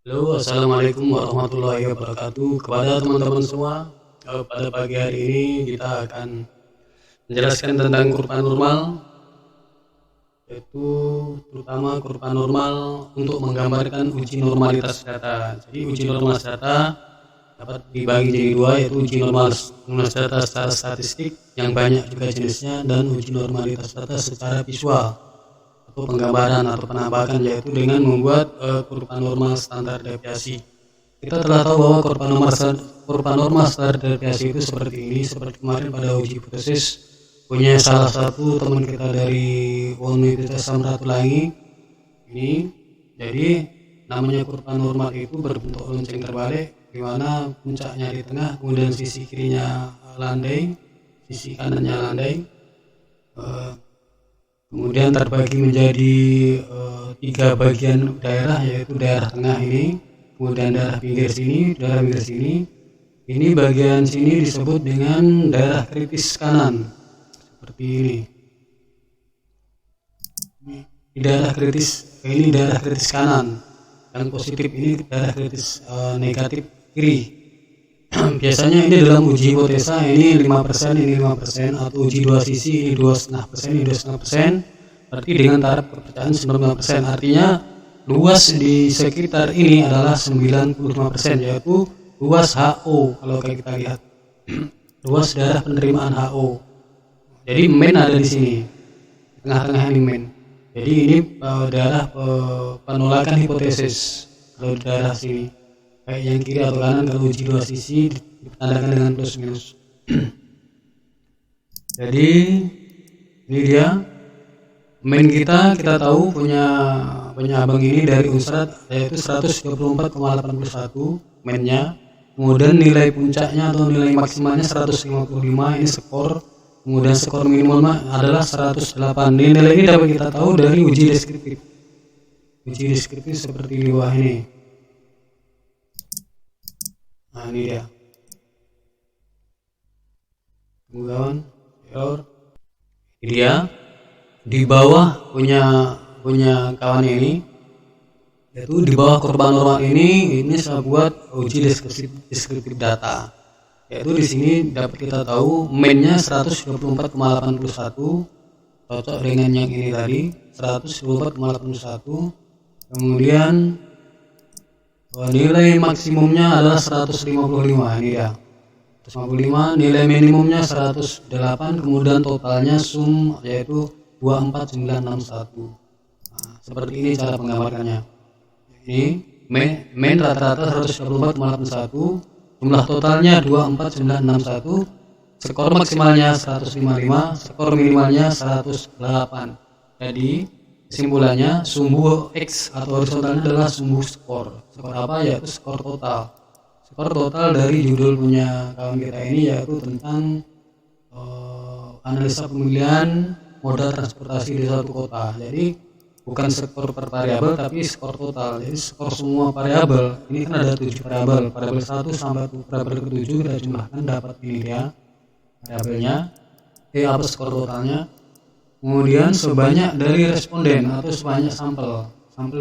Halo, assalamualaikum warahmatullahi wabarakatuh. Kepada teman-teman semua, pada pagi hari ini kita akan menjelaskan tentang kurva normal, yaitu terutama kurva normal untuk menggambarkan uji normalitas data. Jadi uji normalitas data dapat dibagi jadi dua, yaitu uji normalitas data secara statistik yang banyak juga jenisnya, dan uji normalitas data secara visual atau penggambaran atau penampakan, yaitu dengan membuat kurva normal standar deviasi. Kita telah tahu bahwa kurva normal standar deviasi itu seperti ini. Seperti kemarin pada uji hipotesis punya salah satu teman kita dari Universitas Samratulangi ini. Jadi namanya kurva normal itu berbentuk lonceng terbalik, di mana puncaknya di tengah, kemudian sisi kirinya landai, sisi kanannya landai. Kemudian terbagi menjadi tiga bagian daerah, yaitu daerah tengah ini, kemudian daerah pinggir sini, daerah pinggir sini. Ini bagian sini disebut dengan daerah kritis kanan, seperti ini. Ini daerah kritis kanan. Yang positif ini daerah kritis negatif kiri. Biasanya ini dalam uji hipotesa ini 5%, ini 5%, atau uji dua sisi ini 2,5%, ini 2,5%. Berarti dengan taraf kepercayaan 95%. Artinya luas di sekitar ini adalah 95%, yaitu luas HO. Kalau kita lihat luas daerah penerimaan HO. Jadi main ada di sini, tengah-tengah ini main. Jadi ini daerah penolakan hipotesis. Kalau di daerah sini kayak yang kiri atau kanan, kalau uji dua sisi ditandakan dengan plus minus. Jadi ini dia main kita tahu punya abang ini dari Unsrat, yaitu 134,81 mainnya. Kemudian nilai puncaknya atau nilai maksimalnya 155, ini skor. Kemudian skor minimalnya adalah 108. Nilai ini dapat kita tahu dari uji deskriptif. Uji deskriptif seperti di bawah ini. Nah, ini dia. Kawan, error. Ini dia. Di bawah punya kawan ini, yaitu di bawah kurva normal ini saya buat uji deskriptif data. Yaitu di sini dapat kita tahu mainnya 124,81, cocok dengan yang ini tadi 124,81. Kemudian nilai maksimumnya adalah 155, ini ya 155. Nilai minimumnya 108, kemudian totalnya sum yaitu 24961. Nah, seperti ini cara penggambarannya. Ini main rata-rata 124,81, jumlah totalnya 24961, skor maksimalnya 155, skor minimalnya 108. Jadi kesimpulannya sumbu X atau horizontalnya adalah sumbu skor. Skor apa? Yaitu skor total. Skor total dari judul punya kawan kita ini, yaitu tentang analisa pemilihan moda transportasi di suatu kota. Jadi bukan skor per variabel, tapi skor total. Jadi skor semua variabel. Ini kan ada 7 variabel. Variabel 1 sampai variabel ke-7 kita jumlahkan, dapat ini dia variabelnya. Apa skor totalnya? Kemudian sebanyak dari responden atau sebanyak sampel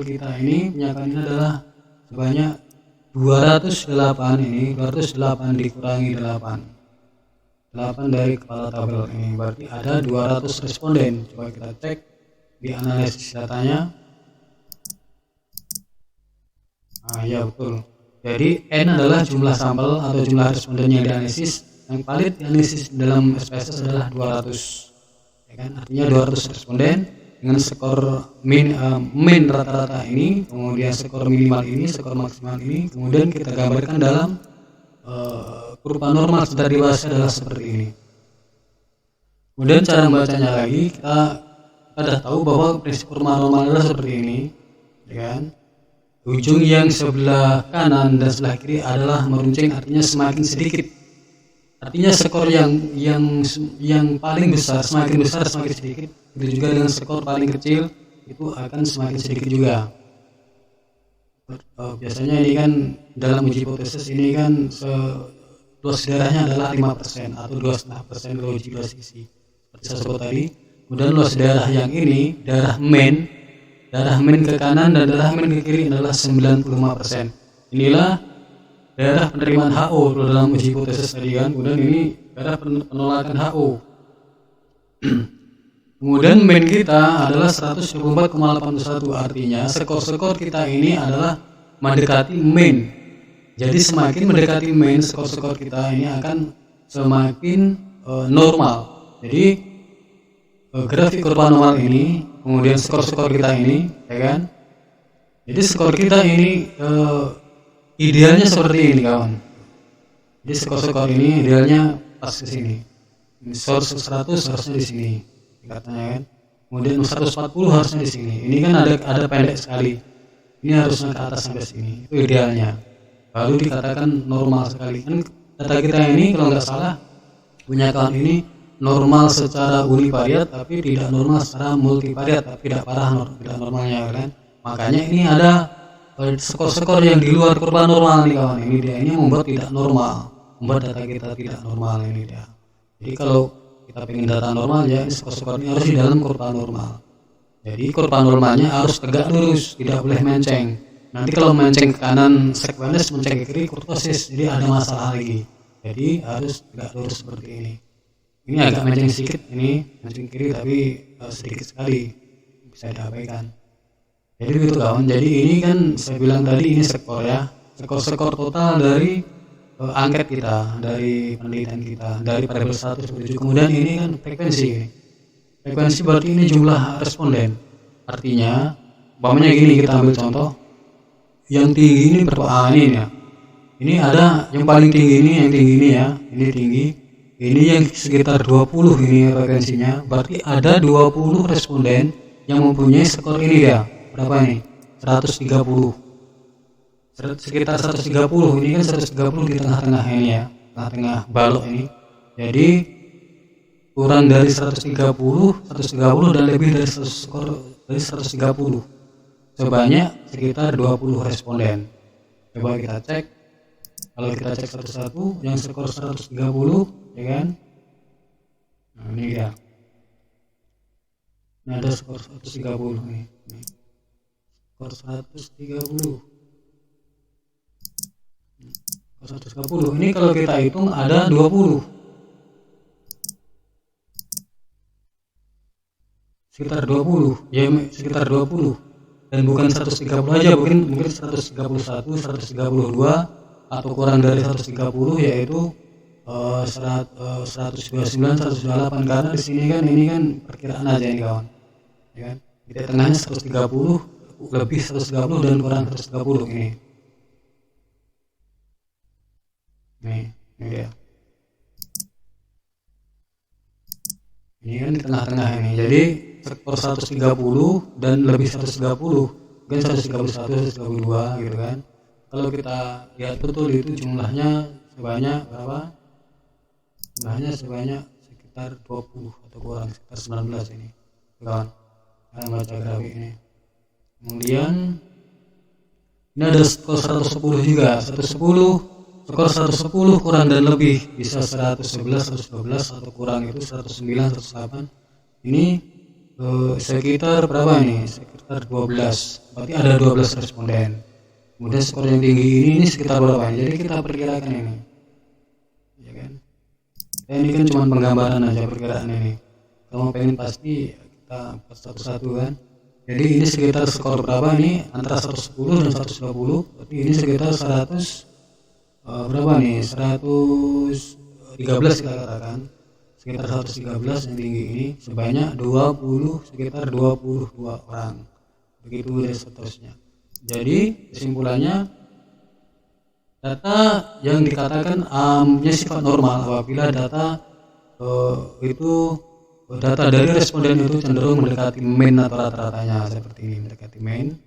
kita ini penyakaan ini adalah sebanyak 208. Ini 208 dikurangi 8 dari kepala tabel ini, berarti ada 200 responden. Coba kita cek di analisis datanya. Ya betul. Jadi N adalah jumlah sampel atau jumlah responden yang dianalisis. Yang valid dianalisis dalam SPSS adalah 200. Ya kan? Artinya 200 responden dengan skor min rata-rata ini, kemudian skor minimal ini, skor maksimal ini, kemudian kita gambarkan dalam kurva normal standar deviasi adalah seperti ini. Kemudian cara membacanya lagi, kita sudah tahu bahwa prinsip kurva normal adalah seperti ini, ya kan? Ujung yang sebelah kanan dan sebelah kiri adalah meruncing, artinya semakin sedikit. Artinya skor yang paling besar semakin besar semakin sedikit. Begitu juga dengan skor paling kecil itu akan semakin sedikit juga. Biasanya ini kan dalam uji hipotesis ini kan luas daerahnya adalah 5% atau 2,5% kalau uji dua sisi seperti saya sebut tadi. Kemudian luas daerah yang ini, daerah main daerah main ke kanan dan daerah main ke kiri adalah 95%. Inilah daerah penerimaan HO dalam uji hipotesis tadi kan. Kemudian ini daerah penolakan HO. Kemudian main kita adalah 124,81, artinya skor-skor kita ini adalah mendekati main. Jadi semakin mendekati main, skor-skor kita ini akan semakin normal. Jadi grafik kurva normal ini, kemudian skor-skor kita ini, ya kan? Jadi skor kita ini idealnya seperti ini kawan. Jadi skor-skor ini idealnya pas ke sini. Skor 100 harusnya di sini. Katanya kan, kemudian 140 harusnya di sini. Ini kan ada pendek sekali. Ini harusnya ke atas sampai sini. Itu idealnya. Baru dikatakan normal sekali. Kan data kita ini kalau nggak salah punya kawan ini normal secara univariat, tapi tidak normal secara multivariat, tapi tidak parah tidak normalnya kan. Makanya ini ada skor-skor yang di luar kurva normal nih kawan. Ini dia, ini membuat tidak normal, membuat data kita tidak normal ini dia. Jadi kalau kita pengen data normal ya, skor-skor ini harus di dalam kurva normal. Jadi kurva normalnya harus tegak lurus, tidak boleh menceng. Nanti kalau menceng ke kanan sequence, menceng ke kiri kurtosis, jadi ada masalah lagi. Jadi harus tegak lurus seperti ini. Ini agak menceng sedikit, ini menceng kiri tapi sedikit sekali, bisa diabaikan. Jadi begitu kawan. Jadi ini kan saya bilang tadi ini skor ya, skor total dari angket kita, dari penelitian kita, dari variabel 1 sampai 7. Kemudian ini kan frekuensi. Frekuensi berarti ini jumlah responden. Artinya, umpamanya gini, kita ambil contoh. Yang tinggi ini berapa? Ini ya. Ini ada yang paling tinggi ini, yang tinggi ini ya. Ini tinggi. Ini yang sekitar 20 ini frekuensinya. Berarti ada 20 responden yang mempunyai skor ini ya. Berapa ini? 130. Sekitar 130, ini kan 130 di tengah-tengah ini ya, tengah-tengah balok ini. Jadi kurang dari 130 dan lebih dari 130 sebanyak sekitar 20 responden. Coba kita cek. Kalau kita cek satu-satu, yang skor 130 ya kan. Nah ini dia. Nah ada skor 130 nih. Skor 130. 130 ini kalau kita hitung ada 20, sekitar 20 ya, sekitar 20 dan bukan 130 aja, mungkin 131, 132 atau kurang dari 130, yaitu 129, 128, karena di sini kan ini kan perkiraan aja ini kawan, ya kan. Di tengahnya 130 lebih 130 dan kurang 130 ini. Nih, ini dia. Ini kan di tengah-tengah ini. Jadi skor 130 dan lebih 130, mungkin 131, 132 gitu kan. Kalau kita lihat betul itu jumlahnya sebanyak berapa? Jumlahnya sebanyak sekitar 20 atau kurang, sekitar 19 ini. Kawan, kita baca grafik ini. Kemudian ini ada skor 110 juga, 110. Skor 110 kurang dan lebih bisa 111, 112 atau kurang itu 109, 108. Ini sekitar berapa ini? Sekitar 12. Berarti ada 12 responden. Kemudian skor yang tinggi ini sekitar berapa? Jadi kita perkirakan ini. Ya kan? Ini kan cuma penggambaran aja perkiraan ini. Kalau pengen pasti kita buat satu-satu kan. Jadi ini sekitar skor berapa ini? Antara 110 dan 120. Berarti ini sekitar 100 berapa nih, 113 kita katakan, sekitar 113 yang tinggi ini sebanyak 20, sekitar 22 orang, begitu dan seterusnya. Jadi kesimpulannya, data yang dikatakan punya sifat normal apabila data itu data dari responden itu cenderung mendekati mean atau rata-ratanya seperti ini, mendekati mean.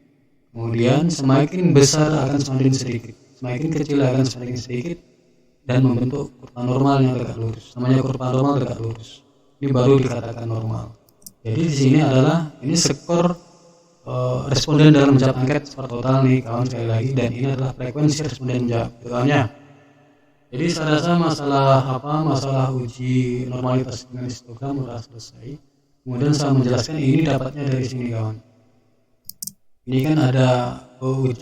Kemudian semakin besar akan semakin sedikit, semakin kecil akan semakin sedikit, dan membentuk kurva normal yang tegak lurus. Namanya kurva normal tegak lurus. Ini baru dikatakan normal. Jadi di sini adalah ini skor responden dalam menjawab angket skor total nih kawan, sekali lagi, dan ini adalah frekuensi responden menjawab totalnya. Jadi saya rasa masalah uji normalitas dengan histogram sudah selesai. Kemudian saya menjelaskan ini dapatnya dari sini kawan. Ini kan ada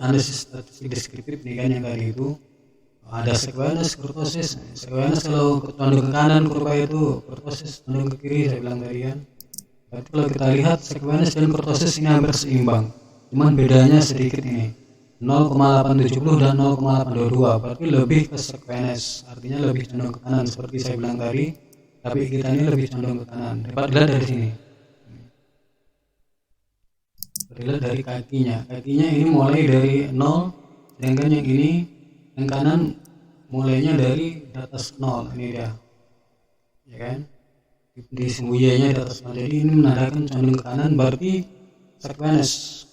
analisis statistik deskriptif nih kan yang tadi itu ada sequence, kurtosis. Sequence kalau condong ke kanan kurva itu, kurtosis condong ke kiri saya bilang tadi kan. Berarti kalau kita lihat sequence dan kurtosis ini hampir seimbang, cuman bedanya sedikit ini 0,870 dan 0,822, berarti lebih ke sequence, artinya lebih condong ke kanan seperti saya bilang tadi, tapi kita ini lebih condong ke kanan. Dapat dilihat dari sini, dilihat dari kakinya ini mulai dari 0, sedangkan yang ini yang kanan mulainya dari di atas 0, ini dia ya kan, di sembunyinya di atas 0, jadi ini menandakan condong ke kanan, berarti sequence.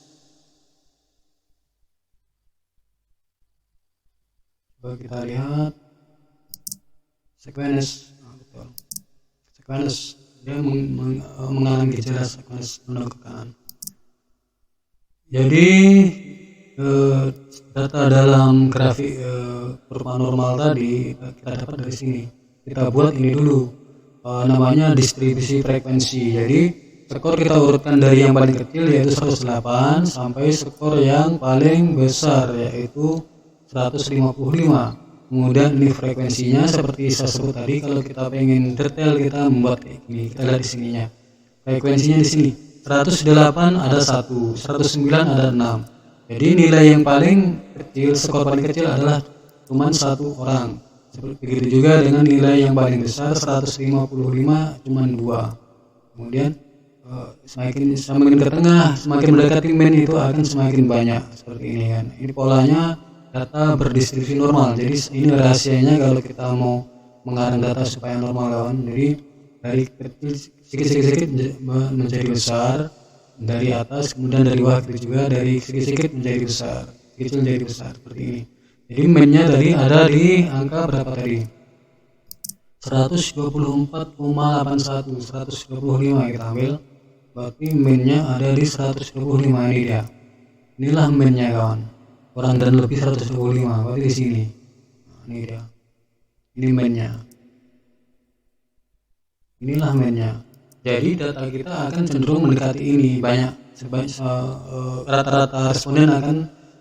Coba kita lihat sequence, betul. Sequence dia mengalami gejala sequence condong ke kanan. Jadi data dalam grafik kurva normal tadi kita dapat dari sini. Kita buat ini dulu, namanya distribusi frekuensi. Jadi skor kita urutkan dari yang paling kecil yaitu 108 sampai skor yang paling besar yaitu 155. Kemudian ini frekuensinya seperti saya sebut tadi, kalau kita pengen detail kita membuat kayak gini. Kita lihat di sininya. Frekuensinya di sini 108 ada 1, 109 ada 6. Jadi nilai yang paling kecil, skor paling kecil adalah cuman 1 orang. Begitu juga dengan nilai yang paling besar 155 cuman 2. Kemudian semakin ke tengah, semakin mendekati mean itu akan semakin banyak seperti ini kan. Ini polanya data berdistribusi normal. Jadi ini rahasianya kalau kita mau mengarang data supaya normal kawan. Jadi dari kecil sedikit-sedikit menjadi besar, dari atas kemudian dari bawah juga dari sedikit-sedikit menjadi besar, kecil menjadi besar seperti ini. Jadi mean-nya tadi ada di angka berapa tadi? 124,81, 125 kita ambil. Berarti mean-nya ada di 125, ini dia. Inilah mean-nya kawan. Kurang dan lebih 125, berarti di sini. Nah, ini dia. Ini mean-nya. Inilah mean-nya. Jadi data kita akan cenderung mendekati ini, banyak rata-rata responden akan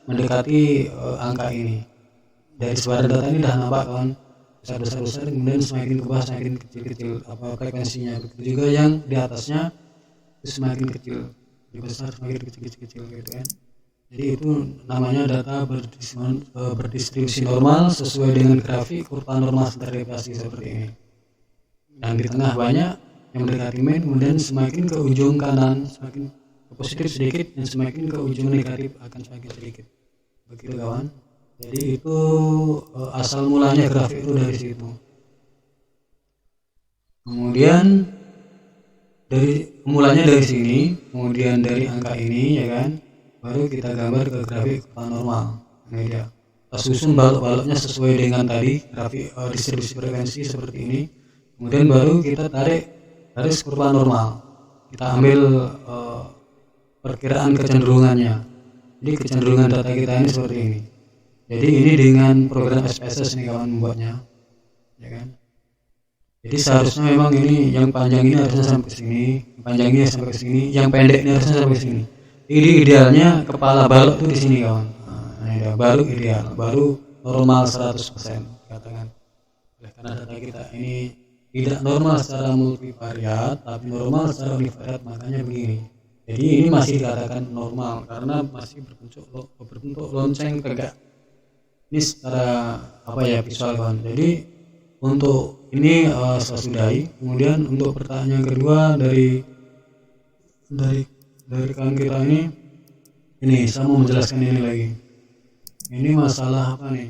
mendekati angka ini. Dari sebaran data ini dah nampak kan, besar, kemudian semakin ke bawah semakin kecil frekuensinya. Begitu juga yang di atasnya itu semakin kecil, lebih besar semakin kecil gitu kan. Jadi itu namanya data berdistribusi normal sesuai dengan grafik kurva normal standar deviasi seperti ini. Dan di tengah banyak yang mendekati mean, kemudian semakin ke ujung kanan semakin ke positif sedikit, dan semakin ke ujung negatif akan semakin sedikit. Begitu kawan. Jadi itu asal mulanya grafik itu dari situ. Kemudian mulanya dari sini, kemudian dari angka ini ya kan, baru kita gambar ke grafik kurva normal. Ini dia. Kita susun balok-baloknya sesuai dengan tadi grafik distribusi frekuensi seperti ini. Kemudian baru kita tarik garis kurva normal. Kita ambil perkiraan kecenderungannya. Jadi kecenderungan data kita ini seperti ini. Jadi ini dengan program SPSS nih kawan membuatnya, ya kan. Jadi seharusnya memang ini yang panjang ini harusnya sampai ke sini, yang panjang ini sampai ke sini, yang pendek ini harusnya sampai ke sini. Ini idealnya kepala balok itu di sini kawan. Nah, ini baru ideal, baru normal 100% katakan. Oleh karena data kita ini tidak normal secara multivariat, tapi normal secara univariat, makanya begini. Jadi ini masih dikatakan normal karena masih berbentuk lonceng tegak. Ini secara visual kawan. Jadi untuk ini saya sudahi. Kemudian untuk pertanyaan kedua dari kawan kita ini saya mau menjelaskan ini lagi. Ini masalah apa nih?